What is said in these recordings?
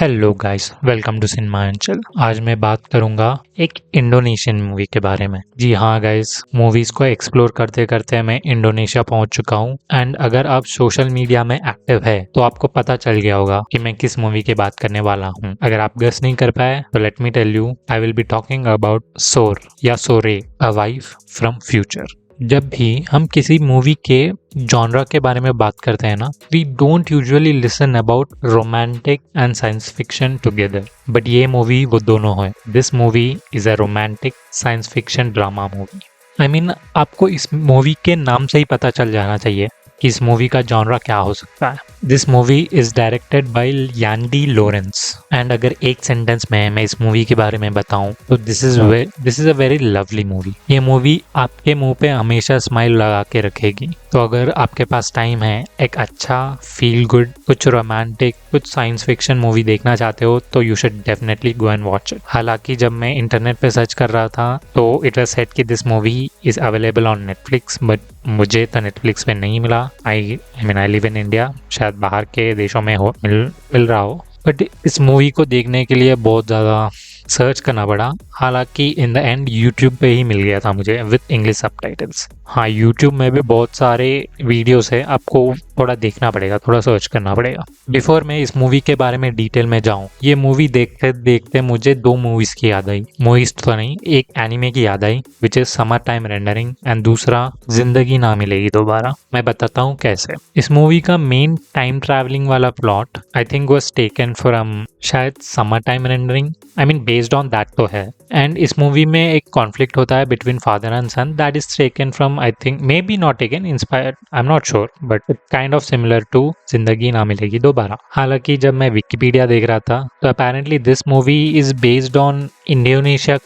Hello guys, welcome to cinema Anchal. आज मैं बात करूंगा एक इंडोनेशियन मूवी के बारे में। जी हाँ गाइस, मूवीज को एक्सप्लोर करते करते मैं इंडोनेशिया पहुंच चुका हूं। एंड अगर आप सोशल मीडिया में एक्टिव है तो आपको पता चल गया होगा कि मैं किस मूवी की बात करने वाला हूं। अगर आप गेस नहीं कर पाए तो let me tell you, I will be talking about Sor या सोरे, अ वाइफ फ्रॉम फ्यूचर। जब भी हम किसी मूवी के जॉनरा के बारे में बात करते हैं ना, we don't usually listen about romantic and science fiction together, but ये मूवी वो दोनों है। This movie is a romantic science fiction drama movie. I mean आपको इस मूवी के नाम से ही पता चल जाना चाहिए कि इस मूवी का जॉनरा क्या हो सकता है। This movie is directed by यांडी लॉरेंस। एंड अगर एक सेंटेंस में मैं इस मूवी के बारे में बताऊं तो this is a very lovely movie. ये मूवी आपके मुंह पे हमेशा स्माइल लगा के रखेगी। तो अगर आपके पास टाइम है, एक अच्छा फील गुड, कुछ रोमांटिक, कुछ साइंस फिक्शन मूवी देखना चाहते हो तो you should definitely go and watch it. हालांकि जब मैं इंटरनेट पे सर्च कर रहा था तो इट वाज सेड कि this movie is available on Netflix, but मुझे तो नेटफ्लिक्स पे नहीं मिला। आई लिव इन इंडिया, शायद बाहर के देशों में हो मिल रहा हो। बट इस मूवी को देखने के लिए बहुत ज़्यादा सर्च करना पड़ा। हालांकि इन द एंड यूट्यूब पे ही मिल गया था मुझे विद इंग्लिश सबटाइटल्स। हाँ, यूट्यूब में भी बहुत सारे वीडियोस है, आपको थोड़ा देखना पड़ेगा, थोड़ा सर्च करना पड़ेगा। बिफोर मैं इस मूवी के बारे में डिटेल में जाऊं, ये मूवी देखते देखते मुझे दो मूवीज की याद आई। मूवीज तो नहीं, एक एनिमे की याद आई which is summer time rendering, and दूसरा जिंदगी ना मिलेगी दोबारा। मैं बताता हूँ कैसे। इस मूवी का मेन टाइम ट्रैवलिंग वाला plot I think was taken from शायद summer time rendering. I mean based on that तो है। एंड इस मूवी में एक कॉन्फ्लिक्ट होता है between father and son, that is taken from, I think maybe not taken, inspired, I am not sure, but kind of similar to Zindagi Na मिलेगी दोबारा। हालांकि जब मैं विकिपीडिया देख रहा था तो apparently this movie is based on Indonesia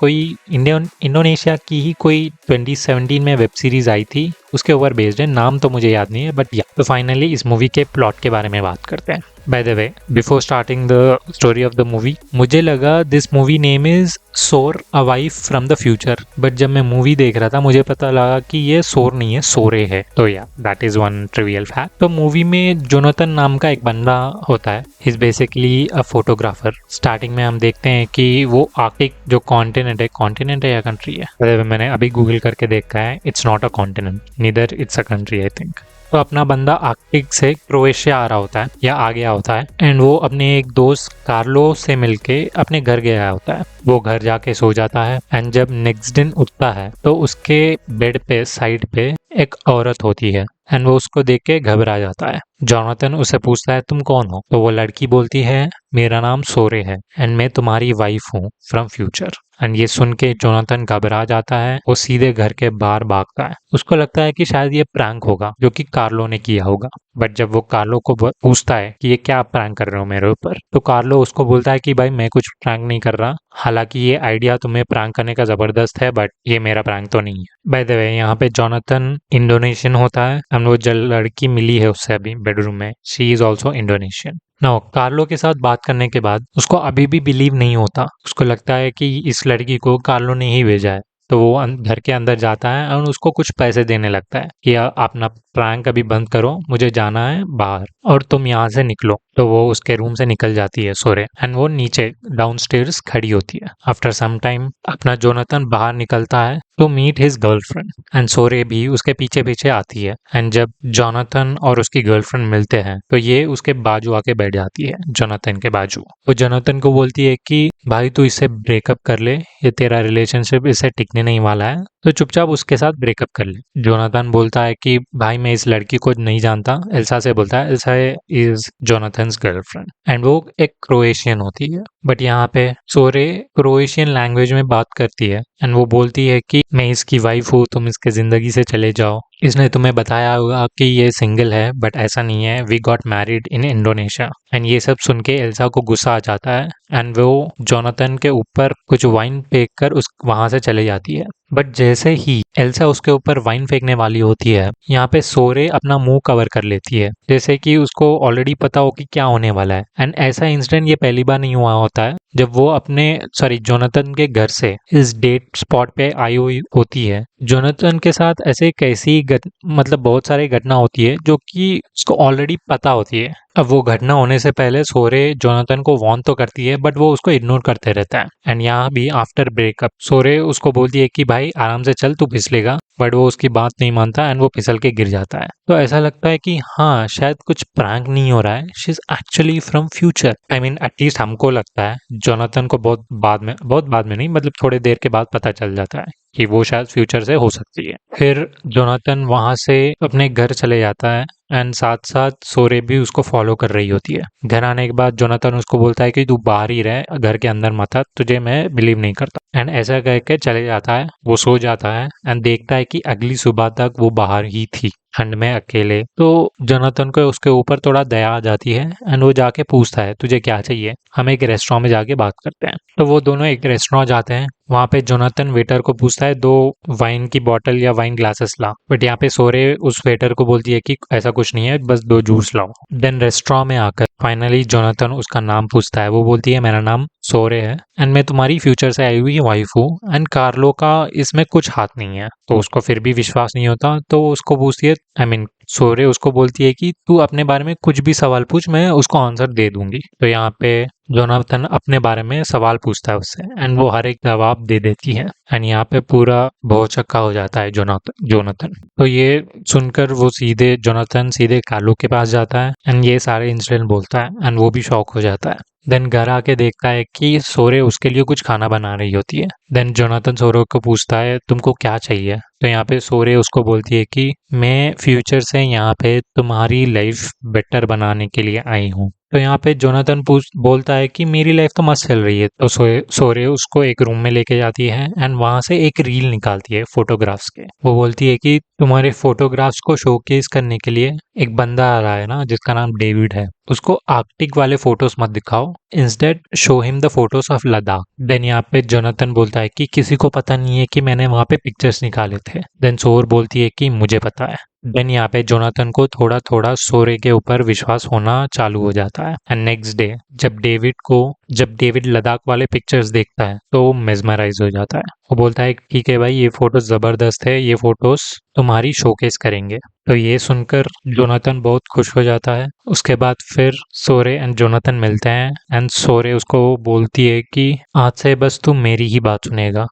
की ही कोई 2017 में वेब सीरीज आई थी, उसके ऊपर बेस्ड है। नाम तो मुझे याद नहीं है, बट या तो फाइनली इस मूवी के प्लॉट के बारे में बात करते हैं। By the way, before starting the story of the movie, मुझे लगा दिस मूवी नेम इज सोर, a wife from the future, but जब मैं मूवी देख रहा था मुझे पता लगा कि ये सोर नहीं है, सोरे है। तो या that is one trivial fact. तो मूवी में जोनाथन नाम का एक बंदा होता है, he is basically a photographer. Starting में हम देखते हैं कि वो आर्कटिक जो कॉन्टिनेंट है या कंट्री है, मैंने अभी गूगल करके देखा है, it's not a continent, neither it's a country I think. तो अपना बंदा आर्कटिक से क्रोएशिया आ रहा होता है या आ गया होता है, एंड वो अपने एक दोस्त कार्लो से मिलके अपने घर गया होता है। वो घर जाके सो जाता है, एंड जब नेक्स्ट दिन उठता है तो उसके बेड पे साइड पे एक औरत होती है, एंड वो उसको देख के घबरा जाता है। जोनाथन उससे पूछता है तुम कौन हो, तो वो लड़की बोलती है मेरा नाम सोरे है एंड मैं तुम्हारी वाइफ हूँ फ्रॉम फ्यूचर। एंड ये सुन के जोनाथन घबरा जाता है, वो सीधे घर के बाहर भागता है। उसको लगता है कि शायद ये प्रैंक होगा जो कि कार्लो ने किया होगा। बट जब वो कार्लो को पूछता है कि ये क्या प्रैंक कर रहे हो मेरे ऊपर, तो कार्लो उसको बोलता है कि भाई मैं कुछ प्रैंक नहीं कर रहा, हालांकि ये आइडिया तुम्हें प्रैंक करने का जबरदस्त है, बट ये मेरा प्रैंक तो नहीं है। बाय द वे, यहाँ पे जोनाथन इंडोनेशियन होता है, एंड वो जो लड़की मिली है उससे अभी बेडरूम में, she is also Indonesian. No, Carlo के साथ बात करने के बाद उसको अभी भी बिलीव नहीं होता। उसको लगता है कि इस लड़की को कार्लो ने ही भेजा है। तो वो घर के अंदर जाता है और उसको कुछ पैसे देने लगता है कि अपना प्रैंक अभी बंद करो, मुझे जाना है बाहर और तुम यहाँ से निकलो। तो वो उसके रूम से निकल जाती है सोरे, एंड वो नीचे डाउनस्टेयर्स खड़ी होती है। आफ्टर सम टाइम अपना जोनाथन बाहर निकलता है to meet his girlfriend, and Sore भी उसके पीछे पीछे आती है। एंड जब जोनाथन और उसकी गर्लफ्रेंड मिलते हैं तो ये उसके बाजू आके बैठ जाती है, जोनाथन के बाजू। वो जोनाथन को बोलती है कि भाई तू इससे ब्रेकअप कर ले, ये तेरा रिलेशनशिप इससे टिकने नहीं वाला है, तो चुपचाप उसके साथ ब्रेकअप कर ले। जोनाथन बोलता है कि भाई मैं इस लड़की को नहीं जानता, एल्सा से बोलता है, एल्सा इज जोनाथन्स गर्लफ्रेंड, एंड वो एक क्रोएशियन होती है। बट यहाँ पे सोरे क्रोएशियन लैंग्वेज में बात करती है, एंड वो बोलती है कि मैं इसकी वाइफ हूँ, तुम इसके जिंदगी से चले जाओ। इसने तुम्हें बताया होगा कि ये सिंगल है, बट ऐसा नहीं है, we got married in Indonesia. And ये सब सुन के एल्सा को गुस्सा आ जाता है, एंड वो जोनाथन के ऊपर कुछ वाइन फेंक कर उस वहां से चले जाती है। बट जैसे ही एल्सा उसके ऊपर वाइन फेंकने वाली होती है, यहाँ पे सोरे अपना मुंह कवर कर लेती है, जैसे कि उसको ऑलरेडी पता हो कि क्या होने वाला है। एंड ऐसा इंसिडेंट ये पहली बार नहीं हुआ होता है। जब वो जोनाथन के घर से इस डेट स्पॉट पे आई हुई होती है जोनाथन के साथ ऐसे कैसी मतलब बहुत सारी घटना होती है जो कि उसको ऑलरेडी पता होती है। अब वो घटना होने से पहले सोरे जोनाथन को वार्न तो करती है बट वो उसको इग्नोर करते रहता है। एंड यहाँ भी आफ्टर ब्रेकअप सोरे उसको बोलती है कि भाई आराम से चल, तू फिसलेगा, बट वो उसकी बात नहीं मानता एंड वो फिसल के गिर जाता है। तो ऐसा लगता है कि हाँ शायद कुछ प्रैंक नहीं हो रहा है, she is actually from future. I mean at least हमको लगता है। जोनाथन को बहुत बाद में नहीं, मतलब थोड़ी देर के बाद पता चल जाता है कि वो शायद फ्यूचर से हो सकती है। फिर जोनाथन वहां से अपने घर चले जाता है एंड साथ साथ सोरे भी उसको फॉलो कर रही होती है। घर आने के बाद जोनाथन उसको बोलता है कि तू बाहर ही रह, घर के अंदर मत आ, तुझे मैं बिलीव नहीं करता। एंड ऐसा कह के चले जाता है। वो सो जाता है एंड देखता है कि अगली सुबह तक वो बाहर ही थी ठंड में अकेले। तो जोनाथन को उसके ऊपर थोड़ा दया आ जाती है एंड वो जाके पूछता है तुझे क्या चाहिए, हम एक रेस्टोरेंट में जाके बात करते हैं। तो वो दोनों एक रेस्टोरेंट जाते हैं। वहां पे जोनाथन वेटर को पूछता है 2 वाइन की बॉटल या वाइन ग्लासेस ला, बट यहाँ पे सोरे उस वेटर को बोलती है कि ऐसा कुछ नहीं है, बस 2 जूस लाओ। देन रेस्टोरेंट में आकर फाइनली जोनाथन उसका नाम पूछता है। वो बोलती है मेरा नाम सोरे है एंड मैं तुम्हारी फ्यूचर से आई हुई वाइफ हूँ एंड कार्लो का इसमें कुछ हाथ नहीं है। तो उसको फिर भी विश्वास नहीं होता, तो वो उसको पूछती है, आई मीन सोरे उसको बोलती है कि तू अपने बारे में कुछ भी सवाल पूछ, मैं उसको आंसर दे दूंगी। तो यहाँ पे जोनाथन अपने बारे में सवाल पूछता है उससे एंड वो हर एक जवाब दे देती है। एंड यहाँ पे पूरा भौचक्का हो जाता है जोनाथन। तो ये सुनकर वो जोनाथन सीधे कार्लो के पास जाता है एंड ये सारे इंसिडेंट बोलता है एंड वो भी शॉक हो जाता है। देन घर आके देखता है कि सोरे उसके लिए कुछ खाना बना रही होती है। देन जोनाथन सोरे को पूछता है तुमको क्या चाहिए। तो यहाँ पे सोरे उसको बोलती है कि मैं फ्यूचर से यहाँ पे तुम्हारी लाइफ बेटर बनाने के लिए आई हूँ। तो यहाँ पे जोनाथन बोलता है कि मेरी लाइफ तो मस्त चल रही है। तो सोरे उसको एक रूम में लेके जाती है एंड वहां से एक रील निकालती है फोटोग्राफ्स के। वो बोलती है कि तुम्हारे फोटोग्राफ्स को शोकेस करने के लिए एक बंदा आ रहा है ना जिसका नाम डेविड है, उसको आर्कटिक वाले फोटोज मत दिखाओ, instead show him the photos of Ladakh. Then यहाँ पे जोनाथन बोलता है कि किसी को पता नहीं है कि मैंने वहां पे पिक्चर्स निकाले थे। देन सोर बोलती है कि मुझे पता है। देन यहाँ पे जोनाथन को थोड़ा थोड़ा सोरे के ऊपर विश्वास होना चालू हो जाता है। एंड नेक्स्ट डे जब डेविड लद्दाख वाले पिक्चर्स देखता है तो वो मेजमराइज हो जाता है। वो बोलता है ठीक है भाई, ये फोटोज जबरदस्त है, ये फोटोज तुम्हारी शोकेस करेंगे। तो ये सुनकर जोनाथन बहुत खुश हो जाता है। उसके बाद फिर सोरे एंड जोनाथन मिलते हैं एंड सोरे उसको बोलती है कि आज से बस तू मेरी ही बात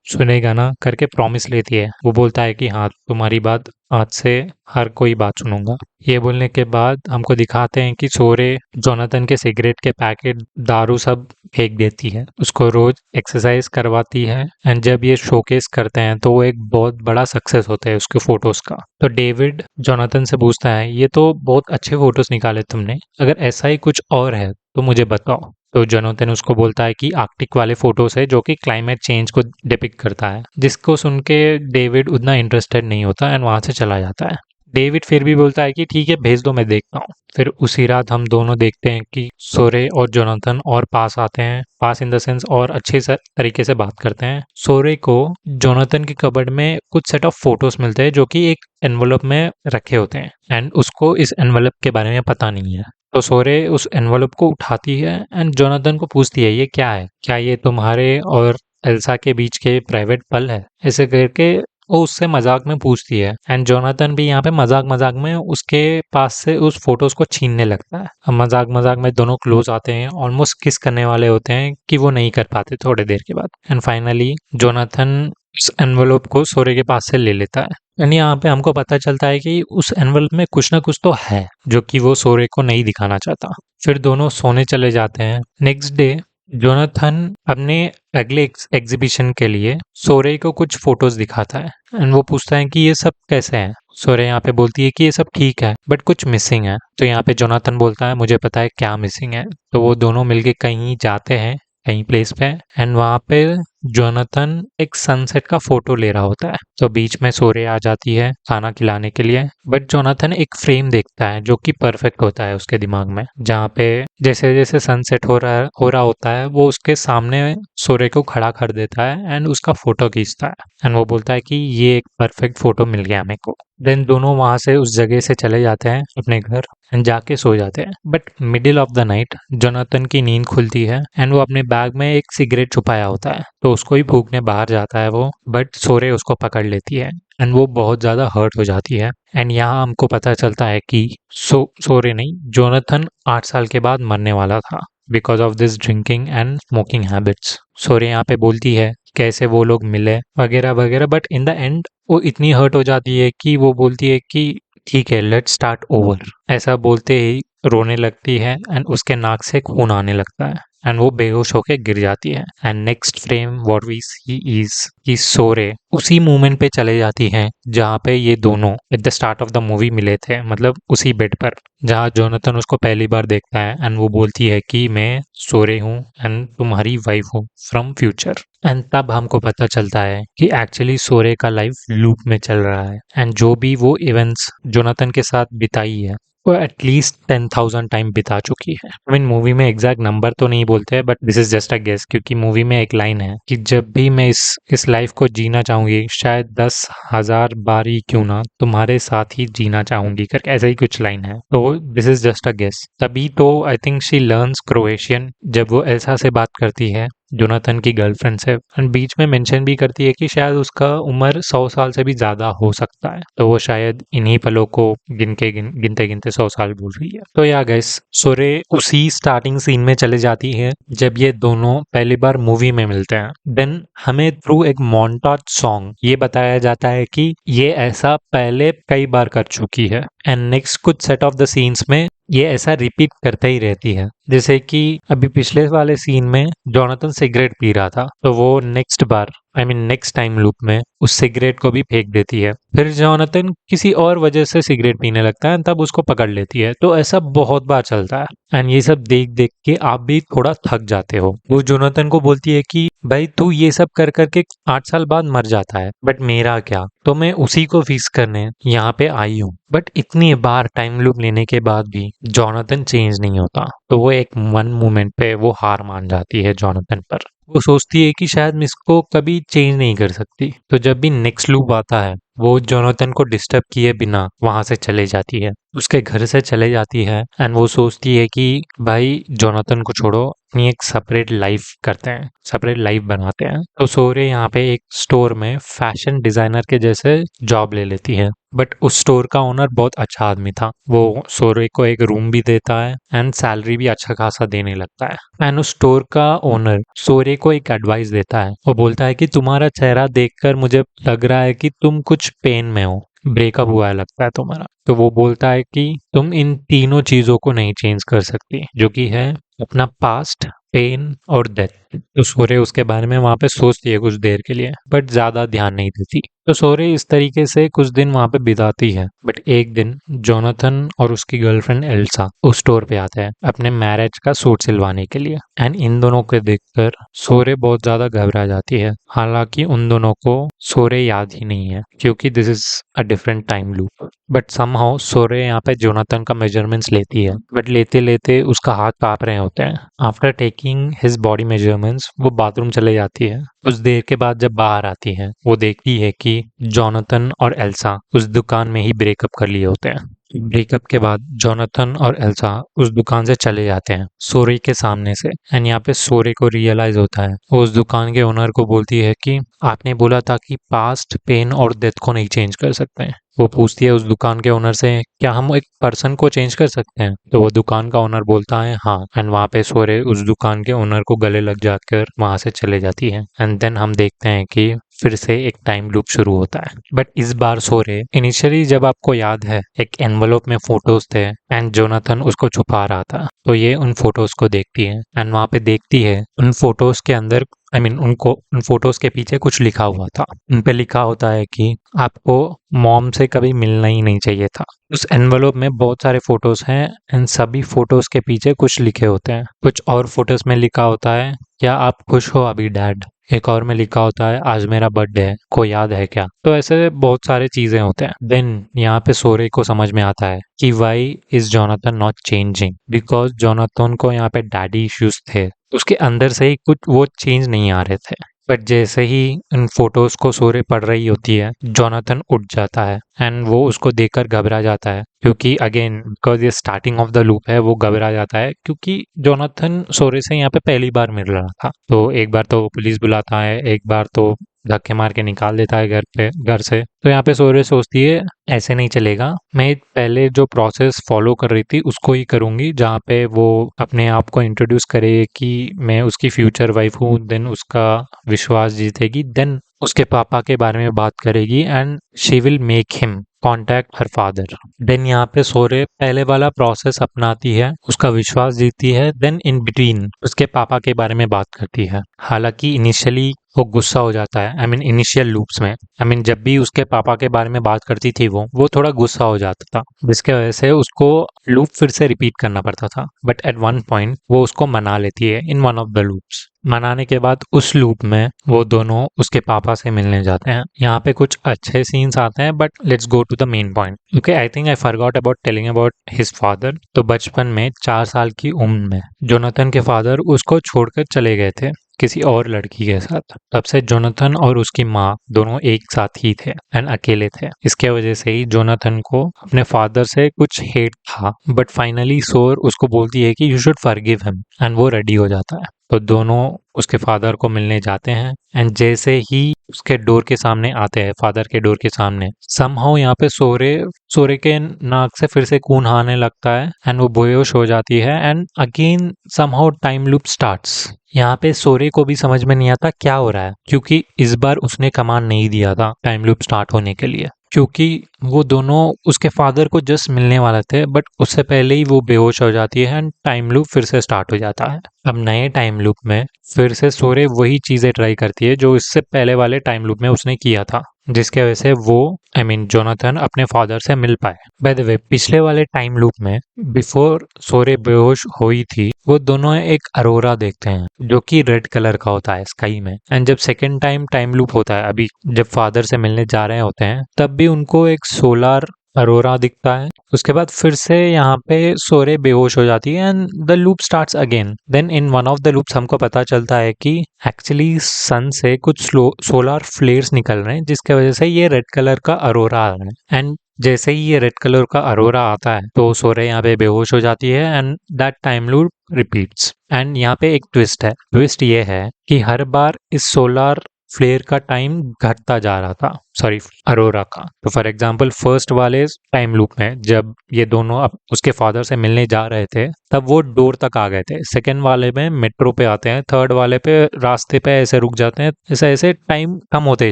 सुनेगा ना करके प्रॉमिस लेती है। वो बोलता है कि हाँ तुम्हारी बात आज से हर कोई बात सुनूंगा। ये बोलने के बाद हमको दिखाते हैं कि सोरे जोनाथन के सिगरेट के पैकेट, दारू सब फेंक देती है। उसको रोज एक्सरसाइज करवाती है एंड जब ये शोकेस करते हैं तो वो एक बहुत बड़ा सक्सेस होता है उसके फोटोज का। तो डेविड जोनाथन से पूछता है ये तो बहुत अच्छे फोटोज निकाले तुमने, अगर ऐसा ही कुछ और है तो मुझे बताओ। तो जोनाथन उसको बोलता है कि आर्कटिक वाले फोटोज है जो कि क्लाइमेट चेंज को डिपिक्ट करता है, जिसको सुन के डेविड उतना इंटरेस्टेड नहीं होता एंड वहां से चला जाता है। डेविड फिर भी बोलता है कि ठीक है भेज दो, मैं देखता हूँ। फिर उसी रात हम दोनों देखते हैं कि सोरे और जोनाथन और पास आते हैं, पास इन द सेंस और अच्छे तरीके से बात करते हैं। सोरे को जोनाथन की कबर्ड में कुछ सेट ऑफ फोटोज मिलते हैं जो कि एक एनवलप में रखे होते हैं एंड उसको इस एनवलप के बारे में पता नहीं है। तो सोरे उस एनवलप को उठाती है एंड जोनाथन को पूछती है ये क्या है, क्या ये तुम्हारे और एल्सा के बीच के प्राइवेट पल है, ऐसे करके वो उससे मजाक में पूछती है। एंड जोनाथन भी यहाँ पे मजाक मजाक में उसके पास से उस फोटोज को छीनने लगता है। अब मजाक मजाक में दोनों क्लोज आते हैं, ऑलमोस्ट किस करने वाले होते हैं कि वो नहीं कर पाते थोड़ी देर के बाद। एंड फाइनली जोनाथन उस एनवलप को सोरे के पास से ले लेता है। एंड यहाँ पे हमको पता चलता है कि उस एनवलप में कुछ ना कुछ तो है जो कि वो सोरे को नहीं दिखाना चाहता। फिर दोनों सोने चले जाते हैं। नेक्स्ट डे जोनाथन अपने अगले एग्जीबिशन के लिए सोरे को कुछ फोटोज दिखाता है एंड वो पूछता है कि ये सब कैसे हैं। सोरे यहाँ पे बोलती है कि ये सब ठीक है बट कुछ मिसिंग है। तो यहाँ पे जोनाथन बोलता है मुझे पता है क्या मिसिंग है। तो वो दोनों मिलके कहीं जाते हैं, कहीं प्लेस पे, एंड वहां पे जोनाथन एक सनसेट का फोटो ले रहा होता है। तो बीच में सोरे आ जाती है खाना खिलाने के लिए, बट जोनाथन एक फ्रेम देखता है जो कि परफेक्ट होता है उसके दिमाग में, जहाँ पे जैसे जैसे सनसेट हो रहा होता है वो उसके सामने सोरे को खड़ा कर देता है एंड उसका फोटो खींचता है एंड वो बोलता है कि ये एक परफेक्ट फोटो मिल गया मेरे को। देन दोनों वहां से उस जगह से चले जाते हैं अपने घर एंड जाके सो जाते हैं। But middle of the night Jonathan की नींद खुलती है एंड वो अपने बैग में एक सिगरेट छुपाया होता है, तो उसको ही फूकने बाहर जाता है वो, बट सोरे उसको पकड़ लेती है एंड वो बहुत ज़्यादा हर्ट हो जाती है। एंड यहाँ हमको पता चलता है कि सोरे नहीं, जोनाथन 8 साल के बाद मरने वाला था because of this drinking and smoking habits. सोरे यहाँ पे बोलती है कैसे वो लोग मिले वगैरह वगैरह, बट इन द एंड वो इतनी हर्ट हो जाती है कि वो बोलती है कि ठीक है, लेट्स स्टार्ट ओवर। ऐसा बोलते ही रोने लगती है एंड उसके नाक से खून आने लगता है एंड वो बेहोश होके गिर जाती है। And next frame what we see is कि सोरे उसी मोमेंट पे चले जाती हैं जहाँ पे ये दोनों at the start of the movie मिले थे, मतलब उसी बेड पर जहाँ जोनाथन उसको पहली बार देखता है एंड वो बोलती है कि मैं सोरे हूँ एंड तुम्हारी वाइफ हूँ फ्रॉम फ्यूचर। एंड तब हमको पता चलता है कि एक्चुअली सोरे का लाइफ लूप में चल रहा है एंड जो भी वो इवेंट्स जोनाथन के साथ बिताई है वो एटलीस्ट 10,000 टाइम बिता चुकी है। आई मीन मूवी में एग्जैक्ट नंबर तो नहीं बोलते हैं, but this is just a guess, क्योंकि मूवी में एक लाइन है कि जब भी मैं इस लाइफ को जीना चाहूंगी शायद 10,000 बार ही क्यों ना तुम्हारे साथ ही जीना चाहूंगी करके ऐसा ही कुछ लाइन है। तो this is just a guess. तभी तो I think she learns Croatian जब वो एल्सा से बात करती है, जोनाथन की गर्लफ्रेंड से, एंड बीच में मेंशन भी करती है कि शायद उसका उम्र 100 साल से भी ज्यादा हो सकता है, तो वो शायद इन्हीं पलों को गिनते गिनते 100 साल बोल रही है। तो या गैस, सोरे उसी स्टार्टिंग सीन में चले जाती है जब ये दोनों पहली बार मूवी में मिलते हैं। देन हमें थ्रू एक मोन्टाज सॉन्ग ये बताया जाता है कि ये ऐसा पहले कई बार कर चुकी है एंड नेक्स्ट कुछ सेट ऑफ द सीन्स में ये ऐसा रिपीट करते ही रहती है। जैसे कि अभी पिछले वाले सीन में जोनाथन सिगरेट पी रहा था, तो वो नेक्स्ट बार नेक्स्ट टाइम लूप में उस सिगरेट को भी फेंक देती है। फिर जोनाथन किसी और वजह से सिगरेट पीने लगता है, तब उसको पकड़ लेती है। तो ऐसा बहुत बार चलता है एंड ये सब देख देख के आप भी थोड़ा थक जाते हो। वो जोनाथन को बोलती है कि भाई तू ये सब कर करके 8 साल बाद मर जाता है, बट मेरा क्या, तो मैं उसी को फिक्स करने यहाँ पे आई हूँ। बट इतनी बार टाइम लूप लेने के बाद भी जोनाथन चेंज नहीं होता, तो वो एक वन मोमेंट पे वो हार मान जाती है जोनाथन पर। वो सोचती है कि शायद मैं इसको कभी चेंज नहीं कर सकती। तो जब भी नेक्स्ट लूप आता है वो जोनाथन को डिस्टर्ब किए बिना वहां से चले जाती है, उसके घर से चले जाती है एंड वो सोचती है कि भाई जोनाथन को छोड़ो, अपनी एक सेपरेट लाइफ करते हैं, सेपरेट लाइफ बनाते हैं। तो सोरे यहाँ पे एक स्टोर में फैशन डिजाइनर के जैसे जॉब ले लेती है। बट उस स्टोर का ओनर बहुत अच्छा आदमी था, वो सोरे को एक रूम भी देता है एंड सैलरी भी अच्छा खासा देने लगता है। एंड उस स्टोर का ओनर सोरे को एक एडवाइस देता है, वो बोलता है कि तुम्हारा चेहरा देखकर मुझे लग रहा है कि तुम कुछ पेन में हो, ब्रेकअप हुआ है लगता है तुम्हारा। तो वो बोलता है कि तुम इन तीनों चीजों को नहीं चेंज कर सकती, जो कि है अपना पास्ट, पेन और डेथ। तो सोरे उसके बारे में वहां पे सोचती है कुछ देर के लिए, बट ज्यादा ध्यान नहीं देती। तो सोरे इस तरीके से कुछ दिन वहां पे बिताती है। बट एक दिन जोनाथन और उसकी गर्लफ्रेंड एल्सा उस स्टोर पे आते हैं अपने मैरिज का सूट सिलवाने के लिए। एंड इन दोनों को देखकर सोरे बहुत ज्यादा घबरा जाती है। हालांकि उन दोनों को सोरे याद ही नहीं है, क्योंकि this is a different time loop. But somehow सोरे यहाँ पे जोनाथन का मेजरमेंट्स लेती है, बट लेते लेते उसका हाथ कांप रहे होते हैं। After taking his body measurements वो बाथरूम चले जाती है। कुछ देर के बाद जब बाहर आती है वो देखती है कि जोनाथन और एल्सा उस दुकान में ही ब्रेकअप कर लिए होते हैं। ब्रेकअप के बाद जोनाथन और एल्सा उस दुकान से चले जाते हैं सोरे के सामने से। एंड यहाँ पे सोरे को रियलाइज होता है, वो उस दुकान के ओनर को बोलती है कि आपने बोला था कि पास्ट, पेन और डेथ को नहीं चेंज कर सकते हैं। वो पूछती है उस दुकान के ओनर से, क्या हम एक पर्सन को चेंज कर सकते हैं? तो वो दुकान का ओनर बोलता है हाँ। एंड वहाँ पे सोरे उस दुकान के ओनर को गले लग जाकर वहां से चले जाती है। एंड देन हम देखते हैं कि फिर से एक टाइम लूप शुरू होता है। बट इस बार सोरे इनिशियली, जब आपको याद है, एक एनवलप में फोटोज थे एंड जोनाथन उसको छुपा रहा था, तो ये उन फोटोज को देखती है एंड वहां पे देखती है उन फोटोज के अंदर उन फोटोज के पीछे कुछ लिखा हुआ था। उन पे लिखा होता है कि आपको मॉम से कभी मिलना ही नहीं चाहिए था। उस एनवलप में बहुत सारे फोटोज हैं एंड सभी फोटोज के पीछे कुछ लिखे होते हैं। कुछ और फोटोज में लिखा होता है, क्या आप खुश हो अभी डैड? एक और में लिखा होता है, आज मेरा बर्थडे है, को याद है क्या? तो ऐसे बहुत सारे चीजें होते हैं। देन यहाँ पे सोरे को समझ में आता है कि why is Jonathan not changing, because Jonathan को यहाँ पे डैडी इश्यूज थे, उसके अंदर से ही कुछ वो चेंज नहीं आ रहे थे। बट जैसे ही इन फोटोज को सोरे पढ़ रही होती है, जोनाथन उठ जाता है एंड वो उसको देखकर घबरा जाता है, क्योंकि अगेन बिकॉज ये स्टार्टिंग ऑफ द लूप है, वो घबरा जाता है क्योंकि जोनाथन सोरे से यहाँ पे पहली बार मिल रहा था। तो एक बार तो पुलिस बुलाता है, एक बार तो धक्के मार के निकाल देता है घर से। तो यहाँ पे सोरे सोचती है ऐसे नहीं चलेगा, मैं पहले जो प्रोसेस फॉलो कर रही थी उसको ही करूंगी, जहाँ पे वो अपने आप को इंट्रोड्यूस करे कि मैं उसकी फ्यूचर वाइफ हूँ, देन उसका विश्वास जीतेगी, देन उसके पापा के बारे में बात करेगी and she will make him contact her father. Then यहाँ पे सोरे पहले वाला प्रोसेस अपनाती है, उसका विश्वास जीतती है, देन इन बिटवीन उसके पापा के बारे में बात करती है। हालांकि इनिशियली वो गुस्सा हो जाता है, आई मीन इनिशियल लूप्स में, आई मीन जब भी उसके पापा के बारे में बात करती थी वो थोड़ा गुस्सा हो जाता था, जिसके वजह से उसको लूप फिर से रिपीट करना पड़ता था। बट एट वन पॉइंट वो उसको मना लेती है इन वन ऑफ द लूप्स। मनाने के बाद उस लूप में वो दोनों उसके पापा से मिलने जाते हैं। यहाँ पे कुछ अच्छे सीन्स आते हैं, but let's go to the main point. Okay, I think I forgot about telling about his father. तो बचपन में 4 साल की उम्र में जोनाथन के फादर उसको छोड़कर चले गए थे किसी और लड़की के साथ। तब से जोनाथन और उसकी माँ दोनों एक साथ ही थे एंड अकेले थे। इसके वजह से ही जोनाथन को अपने फादर से कुछ हेट था। बट फाइनली सोर उसको बोलती है कि you should forgive him and वो रेडी हो जाता है। तो दोनों उसके फादर को मिलने जाते हैं एंड जैसे ही उसके डोर के सामने आते हैं, फादर के डोर के सामने, समहाउ यहाँ पे सोरे के नाक से फिर से खून आने लगता है एंड वो बेहोश हो जाती है and again somehow time loop starts. यहाँ पे सोरे को भी समझ में नहीं आता क्या हो रहा है, क्योंकि इस बार उसने कमांड नहीं दिया था टाइम लूप स्टार्ट होने के लिए, क्योंकि वो दोनों उसके फादर को जस्ट मिलने वाले थे, बट उससे पहले ही वो बेहोश हो जाती है एंड टाइम लूप फिर से स्टार्ट हो जाता है। अब नए टाइम लूप में फिर से सोरे वही चीजें ट्राई करती है जो इससे पहले वाले टाइम लूप में उसने किया था, जिसके वजह से वो आई मीन जोनाथन अपने फादर से मिल पाए। बाय द वे, पिछले वाले टाइम लूप में बिफोर सोरे बेहोश हुई थी, वो दोनों एक अरोरा देखते हैं जो कि रेड कलर का होता है स्काई में। एंड जब सेकेंड टाइम लूप होता है, अभी जब फादर से मिलने जा रहे होते हैं, तब भी उनको एक सोलार अरोरा दिखता है। उसके बाद फिर से यहाँ पे सोरे बेहोश हो जाती है and the loop starts again. Then in one of the loops हमको पता चलता है कि एक्चुअली सन से कुछ सोलार फ्लेयर्स निकल रहे हैं, जिसके वजह से ये रेड कलर का अरोरा आ रहा है। एंड जैसे ही ये रेड कलर का अरोरा आता है तो सोरे यहाँ पे बेहोश हो जाती है and that time loop repeats. And यहाँ पे एक ट्विस्ट है। ट्विस्ट ये है कि हर बार इस सोलार फ्लेयर का टाइम घटता जा रहा था, सॉरी अरोरा का। तो फॉर एग्जांपल फर्स्ट वाले टाइम लूप में जब ये दोनों अब उसके फादर से मिलने जा रहे थे, तब वो डोर तक आ गए थे। सेकेंड वाले में मेट्रो पे आते हैं, थर्ड वाले पे रास्ते पे ऐसे रुक जाते हैं। ऐसे ऐसे टाइम कम होते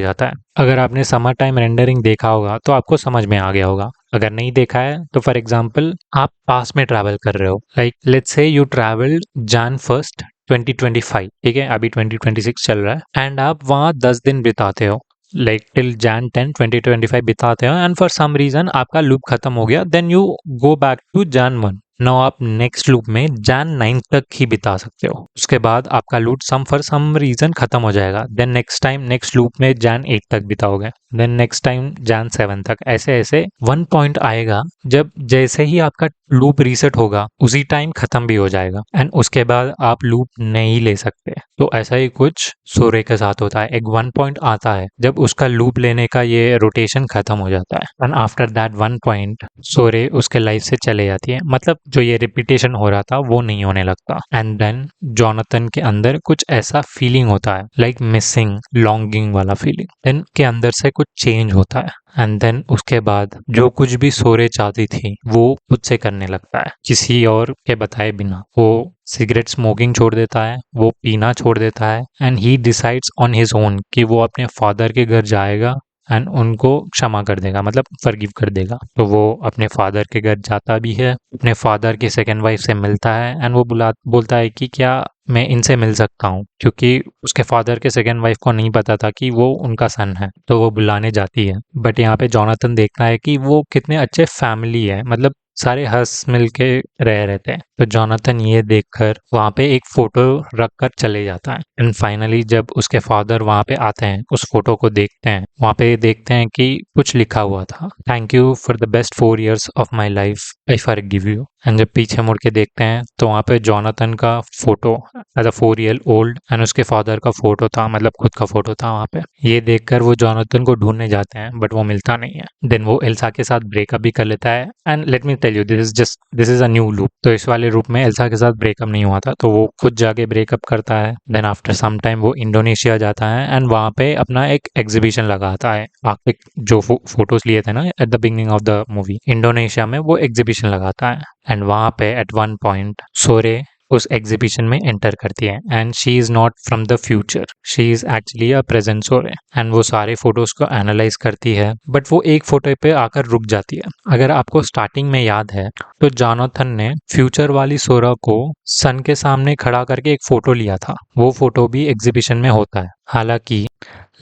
जाता है। अगर आपने समर टाइम रेंडरिंग देखा होगा तो आपको समझ में आ गया होगा। अगर नहीं देखा है तो फॉर एग्जाम्पल आप पास में ट्रैवल कर रहे हो, like let's say you travelled Jan 1st 2025, ठीक है, अभी 2026 चल रहा है एंड आप वहाँ 10 दिन बिताते हो, लाइक टिल Jan 10 2025 बिताते हो एंड फॉर सम रीजन आपका लूप खत्म हो गया, then you go back to Jan 1। Now आप नेक्स्ट लूप में Jan 9 तक ही बिता सकते हो। उसके बाद आपका लूप फॉर सम रीजन खत्म हो जाएगा। Then next time next loop में Jan 8 तक बिताओगे, देन नेक्स्ट टाइम Jan 7 तक। ऐसे ऐसे वन पॉइंट आएगा जब जैसे ही आपका लूप रीसेट होगा उसी टाइम खत्म भी हो जाएगा एंड उसके बाद आप लूप नहीं ले सकते। तो ऐसा ही कुछ सोरे के साथ होता है। एक वन पॉइंट आता है जब उसका लूप लेने का ये रोटेशन खत्म हो जाता है and after that one point सोरे उसके लाइफ से चले जाती है। मतलब जो ये रिपीटेशन हो रहा था वो नहीं होने लगता एंड देन जोनाथन के अंदर कुछ ऐसा फीलिंग होता है, लाइक मिसिंग लॉन्गिंग वाला फीलिंग। देन के अंदर से कुछ चेंज होता है एंड देन उसके बाद जो कुछ भी सोरे चाहती थी वो खुद से करने लगता है, किसी और के बताए बिना। वो सिगरेट स्मोकिंग छोड़ देता है, वो पीना छोड़ देता है and he decides on his own कि वो अपने फादर के घर जाएगा एंड उनको क्षमा कर देगा, मतलब फॉरगिव कर देगा। तो वो अपने फादर के घर जाता भी है, अपने फादर की सेकेंड वाइफ से मिलता है एंड वो बोलता है कि क्या मैं इनसे मिल सकता हूँ, क्योंकि उसके फादर के सेकेंड वाइफ को नहीं पता था कि वो उनका सन है। तो वो बुलाने जाती है, बट यहाँ पे जोनाथन देखता है कि वो कितने अच्छे फैमिली है, मतलब सारे हंस मिल के रह रहे थे। तो जोनाथन ये देखकर वहाँ पे एक फोटो रख कर चले जाता है एंड फाइनली जब उसके फादर वहाँ पे आते हैं, उस फोटो को देखते हैं, वहाँ पे देखते हैं कि कुछ लिखा हुआ था, thank you for the best 4 years of my life, I forgive you. And जब पीछे मुड़ के देखते हैं तो वहाँ पे जॉनथन का photo as a 4 year old and उसके फादर का फोटो था, मतलब खुद का फोटो था वहाँ पे। ये देखकर वो जॉनथन को ढूंढने जाते हैं बट वो मिलता नहीं है। देन वो एल्सा के साथ ब्रेकअप भी कर लेता है। And let me tell you, this is a new loop. तो इस वाले लूप में एल्सा के साथ ब्रेकअप नहीं हुआ था, तो वो खुद जाके ब्रेकअप करता है। देन आफ्टर सम टाइम वो इंडोनेशिया जाता है एंड वहाँ पे अपना एक एग्जीबिशन लगाता है। आखिर जो फोटोज लिए थे ना at the beginning of the movie, Indonesia में वो एग्जीबिशन लगाता है। एंड वहाँ पे एट वन पॉइंट सोरे उस एग्जीबिशन में एंटर करती है and she is not from the future, she is actually a present सोरे। एंड वो सारे फोटोज को एनालाइज करती है बट वो एक फोटो पे आकर रुक जाती है। अगर आपको स्टार्टिंग में याद है तो जॉनथन ने फ्यूचर वाली सोरा को सन के सामने खड़ा करके एक फोटो लिया था, वो फोटो भी एग्जीबिशन में होता है। हालांकि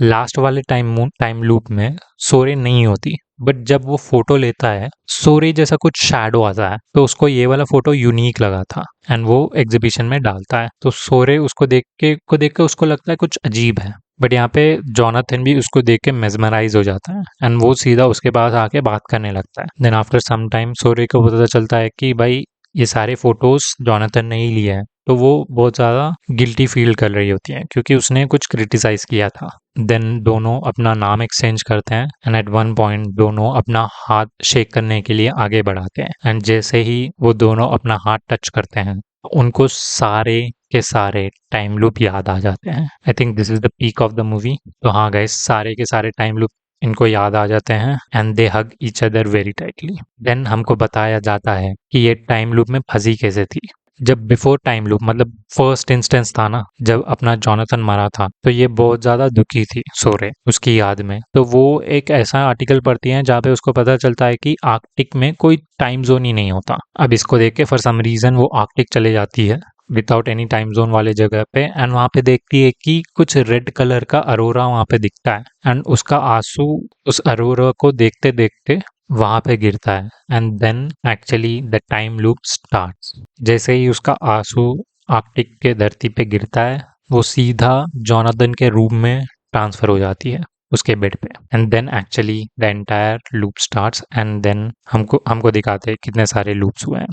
लास्ट वाले टाइम लूप में सोरे नहीं होती, बट जब वो फोटो लेता है सोरे जैसा कुछ शैडो आता है, तो उसको ये वाला फोटो यूनिक लगा था एंड वो एग्जीबिशन में डालता है। तो सोरे उसको देख के उसको लगता है कुछ अजीब है, बट यहाँ पे जॉनथन भी उसको देख के मेजमराइज हो जाता है एंड वो सीधा उसके पास आके बात करने लगता है। देन आफ्टर सम टाइम सोरे को पता चलता है कि भाई ये सारे फोटोज जॉनथन ने ही लिए हैं, तो वो बहुत ज़्यादा गिल्टी फील कर रही होती है क्योंकि उसने कुछ क्रिटिसाइज किया था। देन दोनों अपना नाम एक्सचेंज करते हैं एंड एट वन पॉइंट दोनों अपना हाथ शेक करने के लिए आगे बढ़ाते हैं। एंड जैसे ही वो दोनों अपना हाथ टच करते हैं उनको सारे के सारे टाइम लूप याद आ जाते हैं। I think this is the peak of the movie. तो हाँ गाइस, सारे के सारे टाइम लूप इनको याद आ जाते हैं and they hug each other very tightly. Then हमको बताया जाता है कि ये टाइम लूप में फंसी कैसे थी। जब बिफोर टाइम लूप मतलब फर्स्ट इंस्टेंस था ना, जब अपना जॉनथन मरा था, तो ये बहुत ज्यादा दुखी थी सोरे उसकी याद में। तो वो एक ऐसा आर्टिकल पढ़ती है जहाँ पे उसको पता चलता है कि आर्कटिक में कोई टाइम जोन ही नहीं होता। अब इसको देख के फॉर सम रीजन वो आर्कटिक चले जाती है विदाउट एनी टाइम जोन वाले जगह पे एंड वहां पे देखती है कि कुछ रेड कलर का अरोरा वहां पे दिखता है एंड उसका आंसू उस अरोरा को देखते देखते वहां पे गिरता है and then actually the time loop starts. जैसे ही उसका आंसू आर्कटिक के धरती पे गिरता है वो सीधा जॉनथन के रूम में ट्रांसफर हो जाती है उसके बेड पे and then actually the entire loop starts and then हमको दिखाते हैं कितने सारे लूप्स हुए हैं।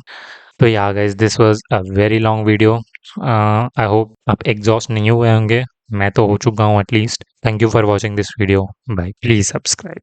तो या guys, this was a very long video. I hope आप एग्जॉस्ट नहीं हुए होंगे, मैं तो हो चुका हूँ at least. Thank you for watching this video, bye, please subscribe.